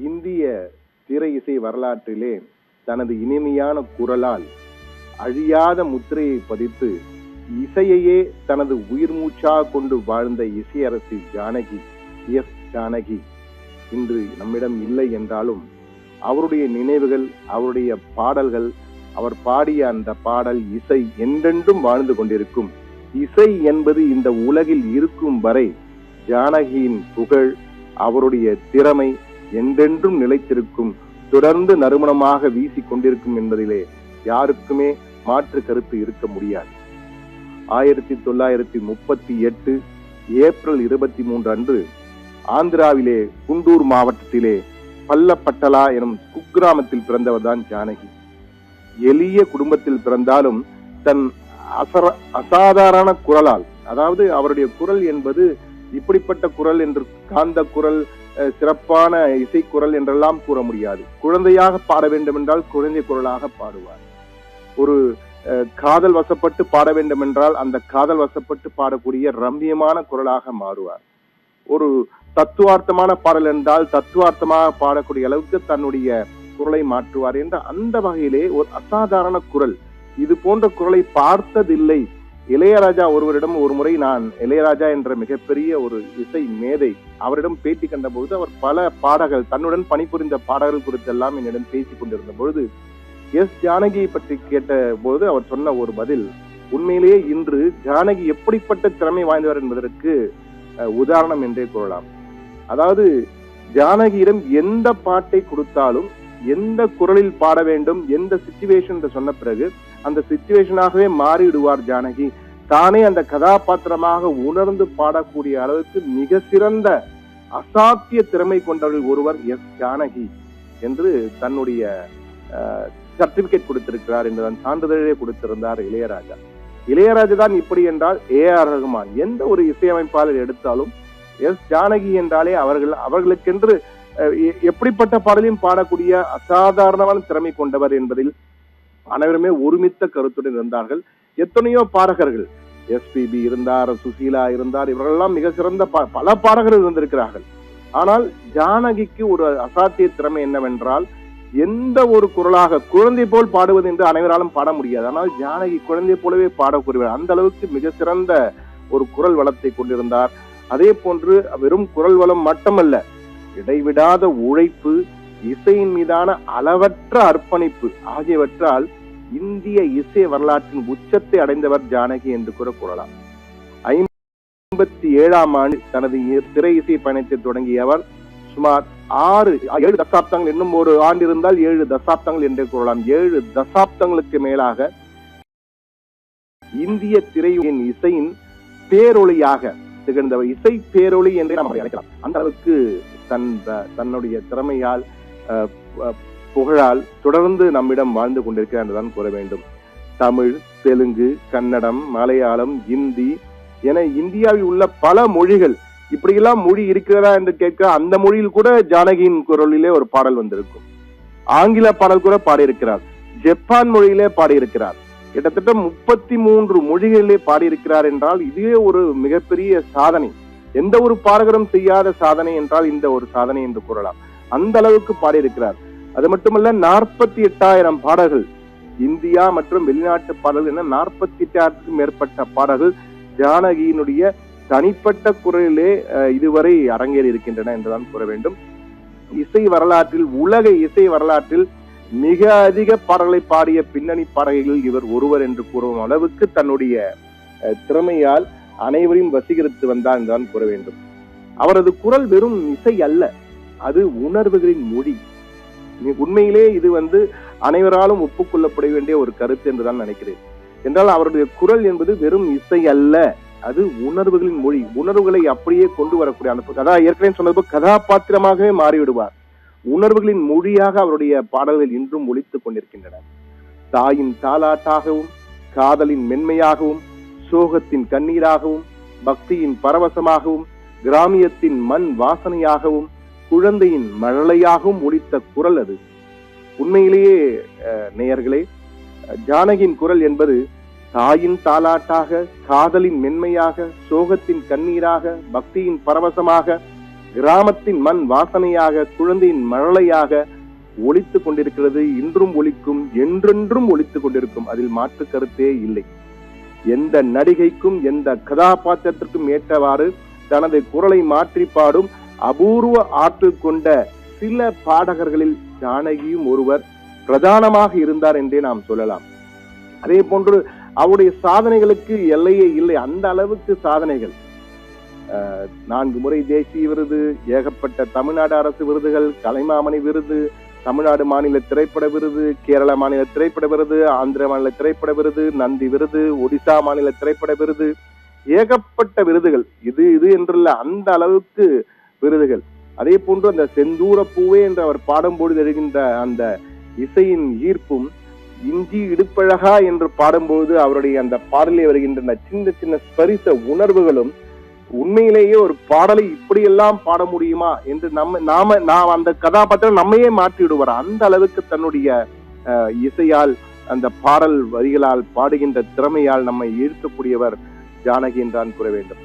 இந்திய திரை இசை வரலாற்றிலே தனது இனிமையான குரலால் அழியாத முத்திரையை பதித்து இசையையே தனது உயிர் மூச்சாக கொண்டு வாழ்ந்த இசையரசி ஜானகி, எஸ் ஜானகி இன்று நம்மிடம் இல்லை என்றாலும் அவருடைய நினைவுகள், அவருடைய பாடல்கள், அவர் பாடிய அந்த பாடல், இசை என்றென்றும் வாழ்ந்து கொண்டிருக்கும். இசை என்பது இந்த உலகில் இருக்கும் வரை ஜானகியின் புகழ், அவருடைய திறமை என்றென்றும் நிலைத்திருக்கும், தொடர்ந்து நறுமணமாக வீசிக் கொண்டிருக்கும் என்பதிலே யாருக்குமே மாற்று கருத்து இருக்க முடியாது. 1938 ஏப்ரல் 23 அன்று ஆந்திராவிலே குண்டூர் மாவட்டத்திலே பல்லப்பட்டலா எனும் குக்கிராமத்தில் பிறந்தவர் தான் ஜானகி. எளிய குடும்பத்தில் பிறந்தாலும் தன் அசாதாரண குரலால், அதாவது அவருடைய குரல் என்பது இப்படிப்பட்ட குரல் என்று, காந்த குரல், சிறப்பான இசைக்குரல் என்றெல்லாம் கூற முடியாது. குழந்தையாக பாட வேண்டும் என்றால் குழந்தை குரலாக பாடுவார். ஒரு காதல் வசப்பட்டு பாட வேண்டும் என்றால் அந்த காதல் வசப்பட்டு பாடக்கூடிய ரம்மியமான குரலாக மாறுவார். ஒரு தத்துவார்த்தமான பாடல் என்றால் தத்துவார்த்தமாக பாடக்கூடிய அளவுக்கு தன்னுடைய குரலை மாற்றுவார் என்ற அந்த வகையிலே ஒரு அசாதாரண குரல். இது போன்ற குரலை பார்த்ததில்லை. இளையராஜா ஒருவரிடம் ஒரு முறை நான், இளையராஜா என்ற மிகப்பெரிய ஒரு இசை மேதை, அவரிடம் பேட்டி கண்ட பொழுது அவர் பல பாடல்கள், தன்னுடன் பணிபுரிந்த பாடல்கள் குறித்தெல்லாம் என்னிடம் பேசிக் கொண்டிருந்த பொழுது எஸ் ஜானகியை பற்றி கேட்ட போது அவர் சொன்ன ஒரு பதில் உண்மையிலேயே இன்று ஜானகி எப்படிப்பட்ட திறமை வாய்ந்தவர் என்பதற்கு உதாரணம் என்றே கூறலாம். அதாவது ஜானகியிடம் எந்த பாட்டை கொடுத்தாலும், எந்த குரலில் பாட வேண்டும், எந்த சிச்சுவேஷன் சொன்ன பிறகு அந்த சிச்சுவேஷனாகவே மாறிவிடுவார் ஜானகி. தானே அந்த கதாபாத்திரமாக உணர்ந்து பாடக்கூடிய அளவுக்கு மிக சிறந்த அசாத்திய திறமை கொண்டவர்கள் ஒருவர் எஸ் ஜானகி என்று தன்னுடைய சர்டிபிகேட் கொடுத்திருக்கிறார் என்றுதான் சான்றிதழே கொடுத்திருந்தார் இளையராஜா. இளையராஜா தான் இப்படி என்றால் ஏ.ஆர். ரஹ்மான், எந்த ஒரு இசையமைப்பாளர் எடுத்தாலும் எஸ் ஜானகி என்றாலே அவர்களுக்கென்று எப்படிப்பட்ட பாடலையும் பாடக்கூடிய அசாதாரணமான திறமை கொண்டவர் என்பதில் அனைவருமே ஒருமித்த கருத்துடன் இருந்தார்கள். எத்தனையோ பாடகர்கள், எஸ்பிபி இருந்தார், சுசீலா இருந்தார், இவர்களெல்லாம் மிக சிறந்த பல பாடகர்கள் இருந்திருக்கிறார்கள். ஆனால் ஜானகிக்கு ஒரு அசாத்திய திறமை என்னவென்றால், எந்த ஒரு குரலாக குழந்தை போல் பாடுவது என்று அனைவராலும் பாட முடியாது. ஆனால் ஜானகி குழந்தை போலவே பாடக்கூடியவர். அந்த அளவுக்கு மிக சிறந்த ஒரு குரல் வளத்தை கொண்டிருந்தார். அதே போன்று வெறும் குரல் வளம் மட்டுமல்ல, இடைவிடாத உழைப்பு, இசையின் மீதான அளவற்ற அர்ப்பணிப்பு ஆகியவற்றால் இந்திய இசை வரலாற்றின் உச்சத்தை அடைந்தவர் ஜானகி என்று கூட கூறலாம். 57ஆம் ஆண்டு தனது திரை இசை பயணத்தை தொடங்கிய அவர் சுமார் 7 தசாப்தங்கள், இன்னும் ஒரு ஆண்டு இருந்தால் 7 தசாப்தங்கள் என்றே கூறலாம். 7 தசாப்தங்களுக்கு மேலாக இந்திய திரையின் இசையின் பேரொளியாக திகழ்ந்தவர், இசை பேரொளி என்றே நாம் அழைக்கலாம். அந்த அளவுக்கு தன்னுடைய திறமையால், புகழால் தொடர்ந்து நம்மிடம் வாழ்ந்து கொண்டிருக்கிறார் என்றுதான் கூற வேண்டும். தமிழ், தெலுங்கு, கன்னடம், மலையாளம், இந்தி என இந்தியாவில் உள்ள பல மொழிகள், இப்படியெல்லாம் மொழி இருக்கிறதா என்று கேட்க அந்த மொழியில் கூட ஜானகியின் குரலிலே ஒரு பாடல் வந்திருக்கும். ஆங்கில பாடல் கூட பாடியிருக்கிறார், ஜப்பான் மொழியிலே பாடியிருக்கிறார், கிட்டத்தட்ட 33 மொழிகளிலே பாடியிருக்கிறார் என்றால் இதுவே ஒரு மிகப்பெரிய சாதனை. எந்த ஒரு பாடகரும் செய்யாத சாதனை என்றால் இந்த ஒரு சாதனை என்று கூறலாம். அந்த அளவுக்கு பாடியிருக்கிறார். அது மட்டுமல்ல, 48,000 பாடல்கள், இந்தியா மற்றும் வெளிநாட்டு பாடல்கள் என 48,000க்கும் மேற்பட்ட பாடல்கள் ஜானகியினுடைய தனிப்பட்ட குரலிலே இதுவரை அரங்கேறி இருக்கின்றன என்றுதான் கூற வேண்டும். இசை வரலாற்றில், உலக இசை வரலாற்றில் மிக அதிக பாடல்களை பாடிய பின்னணி பாடகிகள் இவர் ஒருவர் என்று கூறும் அளவுக்கு தன்னுடைய திறமையால் அனைவரையும் வசீகரித்து வந்தார் என்றுதான் கூற வேண்டும். அவரது குரல் வெறும் இசை அல்ல, அது உணர்வுகளின் மொழி. உண்மையிலே இது அனைவராலும் ஒப்புக்கொள்ளப்பட வேண்டிய ஒரு கருத்து என்றுதான் நினைக்கிறேன். என்றால் அவருடைய குரல் என்பது வெறும் இசை அல்ல, அது உணர்வுகளின் மொழி. உணர்வுகளை அப்படியே கொண்டு வரக்கூடிய அந்த ஏற்கனவே சொன்னது கதாபாத்திரமாகவே மாறிவிடுவார். உணர்வுகளின் மொழியாக அவருடைய பாடல்கள் இன்றும் ஒலித்துக் கொண்டிருக்கின்றன. தாயின் தாலாட்டாகவும், காதலின் மென்மையாகவும், சோகத்தின் கண்ணீராகவும், பக்தியின் பரவசமாகவும், கிராமியத்தின் மண் வாசனையாகவும், குழந்தையின் மழலையாகவும் ஒலித்த குரல் அது. உண்மையிலேயே நேயர்களே, ஜானகியின் குரல் என்பது தாயின் தாலாட்டாக, காதலின் மென்மையாக, சோகத்தின் கண்ணீராக, பக்தியின் பரவசமாக, கிராமத்தின் மண் வாசனையாக, குழந்தையின் மழலையாக ஒலித்துக் கொண்டிருக்கிறது. இன்றும் ஒலிக்கும், என்றென்றும் ஒலித்துக் கொண்டிருக்கும். அதில் மாற்று கருத்தே இல்லை. எந்த நடிகைக்கும் எந்த கதாபாத்திரத்திற்கும் ஏற்றவாறு தனது குரலை மாற்றி பாடும் அபூர்வ ஆற்றல் கொண்ட சில பாடகர்களில் ஜானகியும் ஒருவர் பிரதானமாக இருந்தார் என்றே நாம் சொல்லலாம். அதே போன்று அவருடைய சாதனைகளுக்கு எல்லையே இல்லை. அந்த அளவுக்கு சாதனைகள். 4 முறை தேசிய விருது, ஏகப்பட்ட தமிழ்நாடு அரசு விருதுகள், கலைமாமணி விருது, தமிழ்நாடு மாநில திரைப்பட விருது, கேரள மாநில திரைப்பட விருது, ஆந்திர மாநில திரைப்பட விருது, நந்தி விருது, ஒடிசா மாநில திரைப்பட விருது, ஏகப்பட்ட விருதுகள். இது என்றல்ல, அந்த அளவுக்கு விருதுகள். அதே போன்று அந்த செந்தூர பூவே என்று அவர் பாடும்போது எழுகின்ற அந்த இசையின் ஈர்ப்பும், இஞ்சி இடுப்பழகா என்று பாடும்போது அவருடைய அந்த பாடலே வருகின்ற சின்ன சின்ன ஸ்பரிச உணர்வுகளும் உண்மையிலேயே ஒரு பாடலை இப்படியெல்லாம் பாட முடியுமா என்று நாம் அந்த கதாபாத்திரம் நம்மையே மாற்றி விடுவார். அந்த அளவுக்கு தன்னுடைய இசையால், அந்த பாடல் வரிகளால், பாடுகின்ற திறமையால் நம்மை ஈர்க்கக்கூடியவர் ஜானகி என்றான் கூற வேண்டும்.